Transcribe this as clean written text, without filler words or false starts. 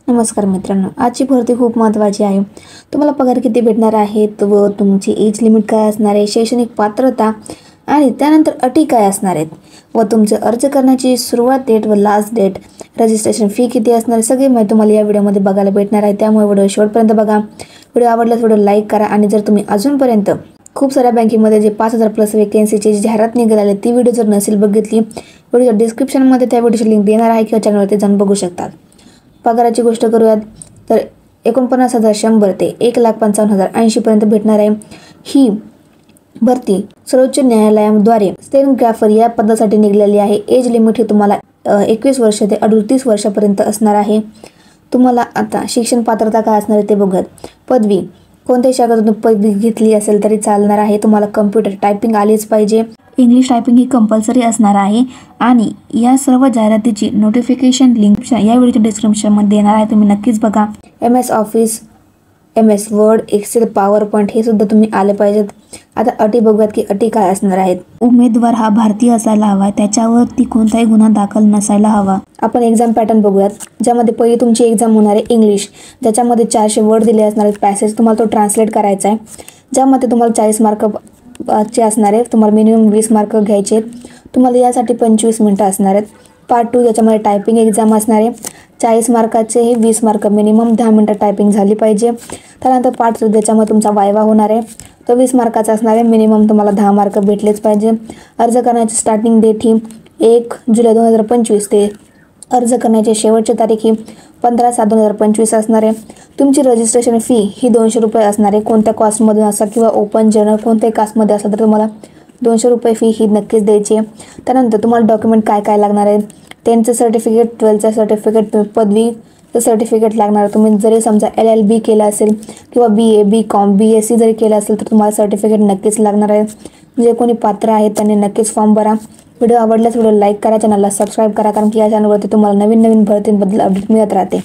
नमस्कार मित्रांनो, आजची भरती खूप महत्त्वाची आहे. तुम्हाला पगार किती भेटणार आहेत व तुमची एज लिमिट काय असणार आहे, शैक्षणिक पात्रता आणि त्यानंतर अटी काय असणार आहेत व तुमचे अर्ज करण्याची सुरुवात डेट व लास्ट डेट, रजिस्ट्रेशन फी किती असणार आहे, सगळी माहिती तुम्हाला या व्हिडिओमध्ये बघायला भेटणार आहे. त्यामुळे व्हिडिओ शेवटपर्यंत बघा. व्हिडिओ आवडल्यास व्हिडिओ लाईक करा आणि जर तुम्ही अजूनपर्यंत खूप साऱ्या बँकेमध्ये जे 5,000 प्लस वेकेन्सीची जाहिरात निघाली ती व्हिडिओ जर नसेल बघितली, व्हिडिओच्या डिस्क्रिप्शनमध्ये त्या व्हिडिओची लिंक देणार आहे किंवा चॅनलवरती जाऊन बघू शकता. पगाराची गोष्ट करूयात तर 49,100 ते 1,55,080 पर्यंत भेटणार आहे. ही भरती सर्वोच्च न्यायालयाद्वारे स्टेनोग्राफर या पदासाठी निघालेली आहे. एज लिमिट ही तुम्हाला 21 वर्ष ते 38 वर्षापर्यंत असणार आहे. तुम्हाला आता शिक्षण पात्रता काय असणार आहे ते बघूयात. पदवी कोणत्याही शाखेतून पदवी घेतली असेल तरी चालणार आहे. तुम्हाला कम्प्युटर टायपिंग आलीच पाहिजे. इंग्लिश टायपिंग ही कंपल्सरी असणार आहे आणि या सर्व जाहिरातीची नोटिफिकेशन लिंक या व्हिडिओच्या डिस्क्रिप्शनमध्ये देणार आहे. तुम्ही नक्कीच बघा. MS office, MS word, excel, power point हे सुद्धा तुम्ही आले पाहिजेत. आता अटी बघूयात की अटी काय असणार आहेत. उमेदवार हा भारतीय असायला हवा, त्याच्यावरती कोणताही गुन्हा दाखल नसायला हवा. आपण एक्झाम पॅटर्न बघूयात, ज्यामध्ये पहिली तुमची एक्झाम होणार आहे इंग्लिश, ज्याच्यामध्ये 400 वर्ड दिले असणार आहेत. पॅसेज तुम्हाला तो ट्रान्सलेट करायचा आहे, ज्यामध्ये तुम्हाला 40 मार्क चे असणार आहे. तुम्हाला मिनिमम 20 मार्क घ्यायचे आहेत. तुम्हाला यासाठी 25 मिनिटं असणार आहेत. पार्ट 2 ज्याच्यामध्ये टायपिंग एक्झाम असणार आहे. 40 मार्काचे हे 20 मार्क, मिनिमम 10 मिनिटं टायपिंग झाली पाहिजे. त्यानंतर पार्ट 3 ज्याच्यामध्ये तुमचा वायवा होणार आहे, तो 20 मार्काचा असणार आहे. मिनिमम तुम्हाला 10 मार्क भेटलेच पाहिजे. अर्ज करण्याची स्टार्टिंग डेट ही 1 जुलै 2025 ते अर्ज करण्याची शेवटची तारीख ही 15/7/2025 असणार आहे. तुमची रजिस्ट्रेशन फी ही 200 रुपये असणार आहे. कोणत्या कास्टमधून असा किंवा ओपन जनरल कोणत्याही कास्टमध्ये असलं तर तुम्हाला 200 रुपये फी ही नक्कीच द्यायची आहे. त्यानंतर तुम्हाला डॉक्युमेंट काय काय लागणार आहे. 10th certificate, 12th certificate, पदवीचं certificate लागणार. तुम्ही जरी समजा LLB केलं असेल किंवा BA, BCom, BSc जरी केलं असेल तर तुम्हाला सर्टिफिकेट नक्कीच लागणार आहे. जे कोणी पात्र आहेत त्यांनी नक्कीच फॉर्म भरा. व्हिडिओ आवडल्यास व्हिडिओ लाईक करा, चॅनलला सबस्क्राईब करा, कारण की या चॅनलवरती तुम्हाला नवीन भरतींबद्दल अपडेट मिळत राहते.